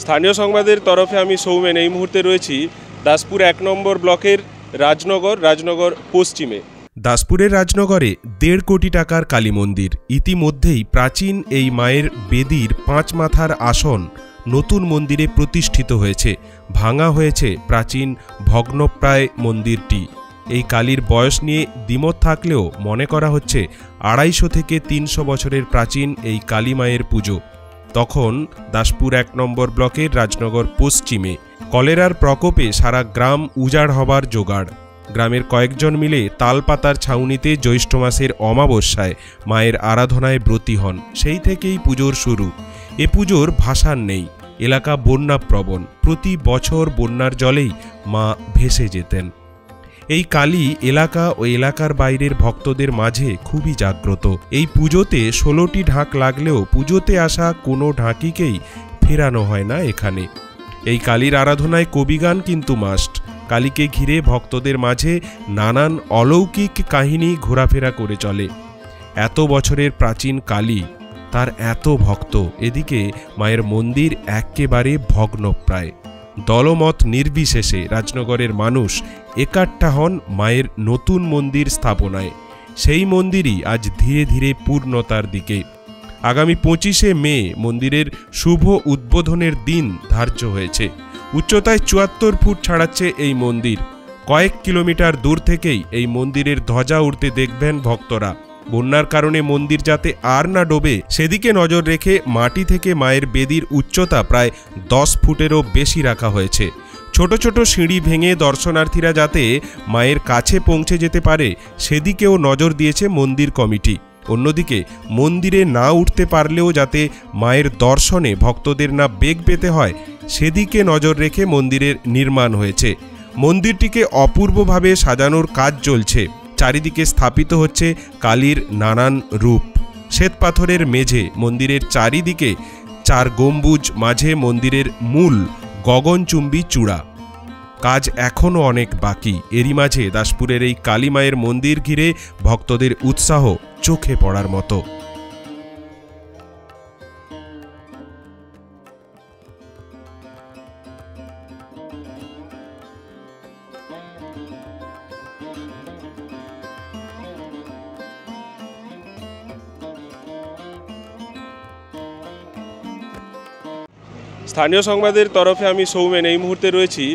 স্থানীয় সংবাদের তরফে আমি সৌমেন এই মুহূর্তে রয়েছি দাসপুর ১ নম্বর ব্লকের রাজনগর পশ্চিমে। দাসপুরের রাজনগরে ১.৫ কোটি টাকার কালী মন্দির। ইতিমধ্যেই প্রাচীন এই মায়ের বেদির ৫ মাথার আসন নতুন মন্দিরে প্রতিষ্ঠিত হয়েছে। ভাঙা হয়েছে প্রাচীন ভগ্নপ্রায় মন্দিরটি। এই কালীর বয়স নিয়ে দ্বিমত থাকলেও মনে করা হচ্ছে ২৫০ থেকে ৩০০ বছরের প্রাচীন এই কালী মায়ের পুজো। তখন দাসপুর ১ নম্বর ব্লকের রাজনগর পশ্চিমে কলেরার প্রকোপে সারা গ্রাম উজাড় হবার জোগাড়। গ্রামের কয়েকজন মিলে তালপাতার ছাউনিতে জ্যৈষ্ঠ মাসের অমাবস্যায় মায়ের আরাধনায় ব্রতী হন। সেই থেকেই পুজোর শুরু। এ পুজোর ভাসান নেই। এলাকা বন্যাপ্রবণ। প্রতি বছর বন্যার জলেই মা ভেসে যেতেন। এই কালী এলাকা ও এলাকার বাইরের ভক্তদের মাঝে খুবই জাগ্রত। এই পুজোতে ১৬টি ঢাক লাগলেও পুজোতে আসা কোনো ঢাকিকেই ফেরানো হয় না এখানে। এই কালীর আরাধনায় কবিগান কিন্তু মাস্ট। কালীকে ঘিরে ভক্তদের মাঝে নানান অলৌকিক কাহিনী ঘোরাফেরা করে চলে। এত বছরের প্রাচীন কালী, তার এত ভক্ত, এদিকে মায়ের মন্দির একেবারে ভগ্নপ্রায়। দলমত নির্বিশেষে রাজনগরের মানুষ একাট্টা হন মায়ের নতুন মন্দির স্থাপনায়। সেই মন্দিরই আজ ধীরে ধীরে পূর্ণতার দিকে। আগামী ২৫শে মে মন্দিরের শুভ উদ্বোধনের দিন ধার্য হয়েছে। উচ্চতায় ৭৪ ফুট ছাড়াচ্ছে এই মন্দির। কয়েক কিলোমিটার দূর থেকেই এই মন্দিরের ধ্বজা উড়তে দেখবেন ভক্তরা। বন্যার কারণে মন্দির যাতে আর না ডোবে সেদিকে নজর রেখে মাটি থেকে মায়ের বেদির উচ্চতা প্রায় ১০ ফুটেরও বেশি রাখা হয়েছে। ছোট ছোট সিঁড়ি ভেঙে দর্শনার্থীরা যাতে মায়ের কাছে পৌঁছে যেতে পারে সেদিকেও নজর দিয়েছে মন্দির কমিটি। অন্যদিকে মন্দিরে না উঠতে পারলেও যাতে মায়ের দর্শনে ভক্তদের না বেগ পেতে হয় সেদিকে নজর রেখে মন্দিরের নির্মাণ হয়েছে। মন্দিরটিকে অপূর্বভাবে সাজানোর কাজ চলছে। চারিদিকে স্থাপিত হচ্ছে কালীর নানান রূপ। শ্বেতপাথরের মেঝে, মন্দিরের চারিদিকে ৪ গম্বুজ, মাঝে মন্দিরের মূল গগনচুম্বী চূড়া। কাজ এখনও অনেক বাকি। এরই মাঝে দাসপুরের এই কালী মায়ের মন্দির ঘিরে ভক্তদের উৎসাহ চোখে পড়ার মতো। স্থানীয় সংবাদের তরফে আমি সৌমেন এই মুহূর্তে রয়েছি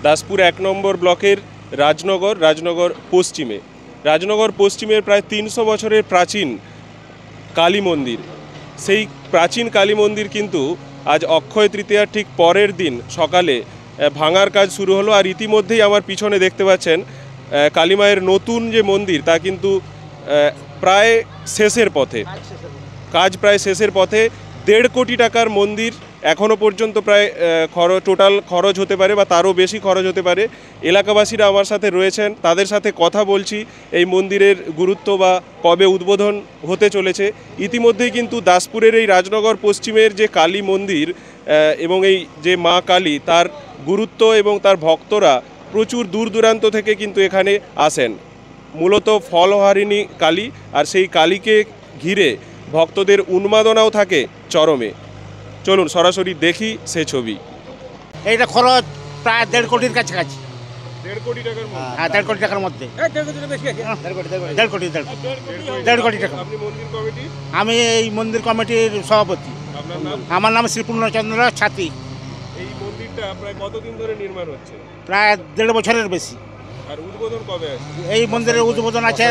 দাসপুর ১ নম্বর ব্লকের রাজনগর পশ্চিমে। রাজনগর পশ্চিমের প্রায় ৩০০ বছরের প্রাচীন কালী মন্দির। সেই প্রাচীন কালী মন্দির কিন্তু আজ অক্ষয় তৃতীয়ার ঠিক পরের দিন সকালে ভাঙার কাজ শুরু হলো। আর ইতিমধ্যেই আমার পিছনে দেখতে পাচ্ছেন কালী মায়ের নতুন যে মন্দির তা কিন্তু প্রায় শেষের পথে। কাজ প্রায় শেষের পথে। ১.৫ কোটি টাকার মন্দির। এখনও পর্যন্ত প্রায় টোটাল খরচ হতে পারে বা তারও বেশি খরচ হতে পারে। এলাকাবাসীরা আমার সাথে রয়েছেন, তাদের সাথে কথা বলছি এই মন্দিরের গুরুত্ব বা কবে উদ্বোধন হতে চলেছে। ইতিমধ্যেই কিন্তু দাসপুরের এই রাজনগর পশ্চিমের যে কালী মন্দির এবং এই যে মা কালী, তার গুরুত্ব এবং তার ভক্তরা প্রচুর দূর দূরান্ত থেকে কিন্তু এখানে আসেন। মূলত ফলহারিণী কালী, আর সেই কালীকে ঘিরে ভক্তদের উন্মাদনাও থাকে চরমে। চলুন সরাসরি দেখি সে ছবি। এইটা খরচ প্রায় ১.৫ কোটির কাছাকাছি। ১.৫ কোটি টাকার মধ্যে? হ্যাঁ, ১.৫ কোটি টাকার মধ্যে। ১.৫ কোটি টাকা। আপনি মন্দির কমিটি? আমি এই মন্দির কমিটির সভাপতি। আপনার নাম? আমার নাম শ্রী পূর্ণচন্দ্র ছাত্রী। এই মন্দিরটা প্রায় কতদিন ধরে নির্মাণ হচ্ছে? প্রায় ১.৫ বছরের বেশি। আর উদ্বোধন কবে আছে? এই মন্দিরের উদ্বোধন আছে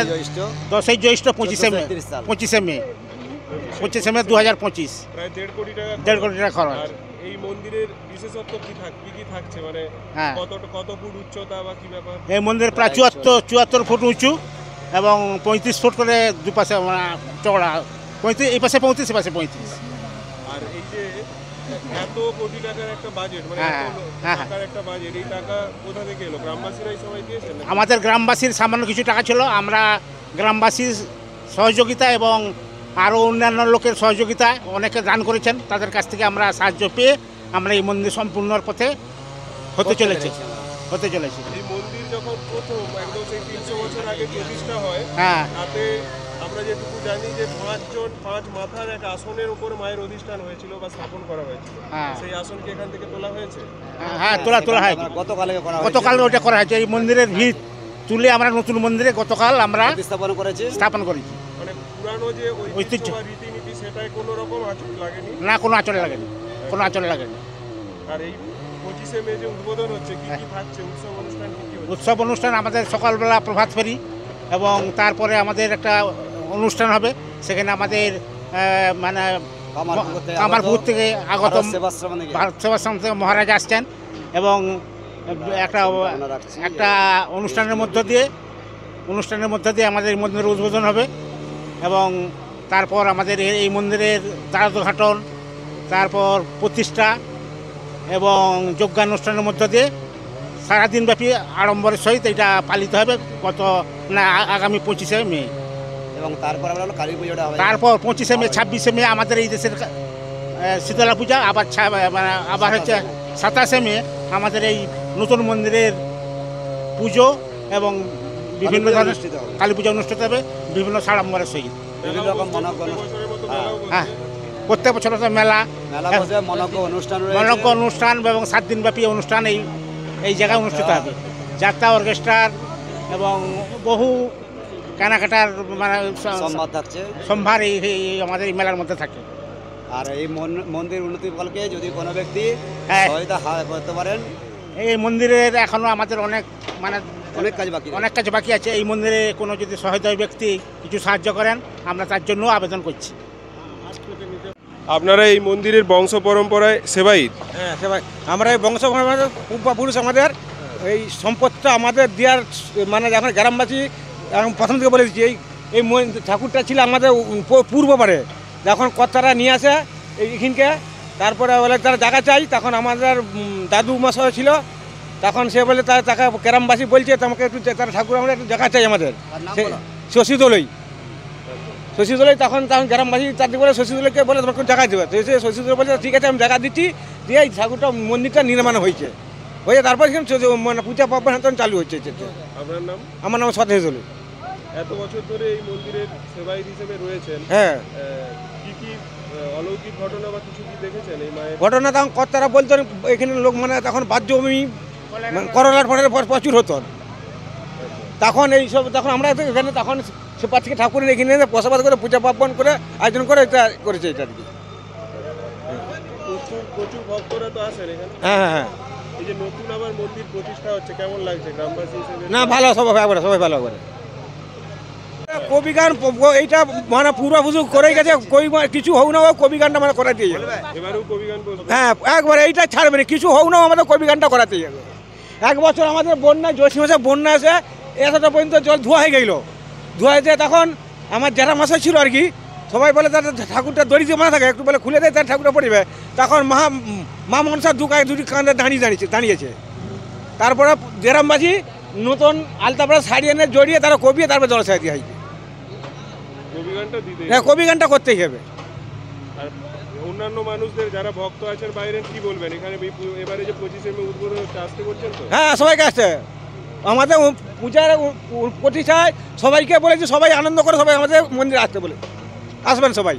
১০ই জ্যৈষ্ঠ ২৫শে মে ২৫শে মে ২০২৫। প্রায় ১.৫ কোটি টাকা। ১.৫ কোটি টাকা খরচ। আর এই মন্দিরের বিশেষত্ব কি থাকছে, মানে কত ফুট উচ্চতা বা কি ব্যাপার? এই মন্দির প্রায় ৭৪ ফুট উঁচু এবং ৩৫ ফুট করে দুপাশে চওড়া। ৩৫ এই পাশে ৩৫, এই পাশে ৩৫। আর এই যে এত কোটি টাকার একটা বাজেট, মানে টাকার একটা বাজেট, এই টাকা কোথা থেকে এলো? গ্রামবাসীরাই সবাই দিয়েছেন? আমাদের গ্রামবাসীর সামান্য কিছু টাকা ছিল। আমরা গ্রামবাসীর সহযোগিতা এবং আরও অন্যান্য লোকের সহযোগিতা, অনেকে দান করেছেন, তাদের কাছ থেকে আমরা সাহায্য পেয়ে আমরা এই মন্দির সম্পূর্ণর পথে হতে চলেছে। এই মন্দির যখন প্রথম একদম সেই ৩০০ বছর আগে প্রতিষ্ঠা হয়, তাতে আমরা যেটুকু জানি যে 5 মাথার এক আসনের উপর মায়ের অধিষ্ঠান হয়েছিল বা স্থাপন করা হয়েছিল, সেই আসনকে এখান থেকে তোলা হয়েছে। হ্যাঁ, তোলা হয়। গতকাল ওটা করা হয়েছে। এই মন্দিরের ভিত তুলে আমরা নতুন মন্দিরে গতকাল আমরা স্থাপন করেছি। মানে পুরানো যে ঐতিহ্য বা রীতিনীতি সেটাই কোনো রকম আঁচড় লাগেনি? না, কোনো আঁচড় লাগেনি, কোনো আঁচড় লাগেনি। আর এই 25শে মে যে উদ্বোধন হচ্ছে, কি কি থাকছে উৎসব অনুষ্ঠান? উৎসব অনুষ্ঠান আমাদের সকালবেলা প্রভাত ফেরি এবং তারপরে আমাদের একটা অনুষ্ঠান হবে। সেখানে আমাদের মানে কামারপুর থেকে আগত ভারত সেবাশ্রম থেকে মহারাজ আসছেন এবং একটা অনুষ্ঠানের মধ্য দিয়ে আমাদের মন্দিরের উদ্বোধন হবে এবং তারপর আমাদের এই মন্দিরের দ্বারোদ্ঘাটন, তারপর প্রতিষ্ঠা এবং যজ্ঞানুষ্ঠানের মধ্য দিয়ে সারাদিনব্যাপী আড়ম্বরের সহিত এটা পালিত হবে আগামী 25শে মে। এবং তারপর আমরা কালী পুজোটা হবে। তারপর 25শে মে 26শে মে আমাদের এই দেশের শীতলা পূজা, আবার হচ্ছে 27শে মে আমাদের এই নতুন মন্দিরের পুজো এবং বিভিন্ন ধরনের কালী পূজা অনুষ্ঠিত হবে বিভিন্ন সাড়ম্বরের সহিত। বিভিন্ন রকম হ্যাঁ, প্রত্যেক বছর মেলা মনজ্ঞ অনুষ্ঠান এবং 7 দিনব্যাপী অনুষ্ঠান এই জায়গায় অনুষ্ঠিত হবে। যাত্রা, অর্কেস্ট্রার এবং বহু কেনাকাটার মানে সম্ভার এই আমাদের এই মেলার মধ্যে থাকে। আর এই মন্দির উন্নতি ফলকে যদি কোনো ব্যক্তি সহায়তা করতে পারেন, এই মন্দিরের এখনো আমাদের অনেক কাজ বাকি আছে। এই মন্দিরে কোনো যদি সহায়তায় ব্যক্তি কিছু সাহায্য করেন, আমরা তার জন্য আবেদন করছি। আপনারা এই মন্দিরের বংশ পরম্পরায় সেবায়িত? হ্যাঁ, সেবায়িত। আমরা এই বংশ পরম্পরা পূর্বপুরুষ আমাদের এই সম্পদটা আমাদের দেওয়ার মানে আমরা গ্রামবাসী প্রথম থেকে বলে দিচ্ছি। এই ঠাকুরটা ছিল আমাদের পূর্ববারে, যখন কর্তারা নিয়ে আসে এইখানকে, তারপরে বলে তারা জায়গা চাই, তখন আমাদের দাদু মশাই ছিল, তখন সে বলে তাকে গ্রামবাসী বলছে তোমাকে একটু তারা ঠাকুর আমরা একটু জায়গা চাই আমাদের শশীদলই। তখন গ্রামবাসী তাদের বলে শশীদলকে বলে তোমাকে জায়গা দেবে, তো সে শশীদল বলছে ঠিক আছে আমি জায়গা দিচ্ছি, দিয়ে এই ঠাকুরটা মন্দিরটা নির্মাণ হয়ে তারপর মানে পূজা পার্বণ চালু হচ্ছে। আপনার নাম? আমার নাম সতেজল। এত বছর ধরে এই মন্দিরের সেবায়িত হিসেবে রয়েছেন, হ্যাঁ, কি অলৌকিক ঘটনা বা কিছু কি দেখেছেন এই মায়ের? ঘটনা তখন কর্তারা বলতেন এখানে লোক মানে তখন বাহ্য জমি করলার ফলের প্রচুর হতো, তখন তখন আমরা এখানে তখন সে পাঁচ থেকে ঠাকুরের এখানে বসবাস করে পূজা পার্বণ করে আয়োজন করে এটা করেছে এটা আর কি। প্রচুর ভক্তরা তো আসেন এখানে। হ্যাঁ। এই যে নতুন আবার মন্দির প্রতিষ্ঠা হচ্ছে, কেমন লাগছে গ্রামবাসী হিসেবে? না, ভালো, সবাই ভালো করে। কবিগান এইটা মানে পূর্বপুরুষ করে গেছে, কিছু হোক না হোক কবিগানটা মানে করাতেই যাবে। এবারেও কবিগান বলবে? হ্যাঁ, একবার এইটা ছাড়বে না, কিছু হোক না আমাদের কবিগানটা করাতেই যাবে। এক বছর আমাদের বন্যা, জ্যৈষ্ঠ মাসে বন্যা এসে এতটা পর্যন্ত জল ধোয়া হয়ে গেল। ধোয়া হয়েছে তখন আমার যারা মাসা ছিল আর কি, সবাই বলে তার ঠাকুরটা দড়ি দিয়ে মানা থাকে, একটু বলে খুলে দেয় তার ঠাকুরটা পড়বে। তখন মা মনসার দুটি কাঁধে দাঁড়িয়েছে। তারপরে গ্রামবাসী নতুন আলতাপাড়া শাড়ি এনে জড়িয়ে তারা কবিয়ে তারপরে জল ছাড়িয়ে হয়। হ্যাঁ, কবিগানটা করতেই হবে। আর অন্যান্য মানুষদের যারা ভক্ত আছেন বাইরে কি বলবেন? এখানে এবারে যে 25শে মে উদ্বোধন হচ্ছে, আসতে করছেন তো? হ্যাঁ, সবাইকে আসছে। আমাদের পূজার প্রতিষ্ঠায় সবাইকে বলেছি, সবাই আনন্দ করে সবাই আমাদের মন্দিরে আসতে বলে আসবেন সবাই।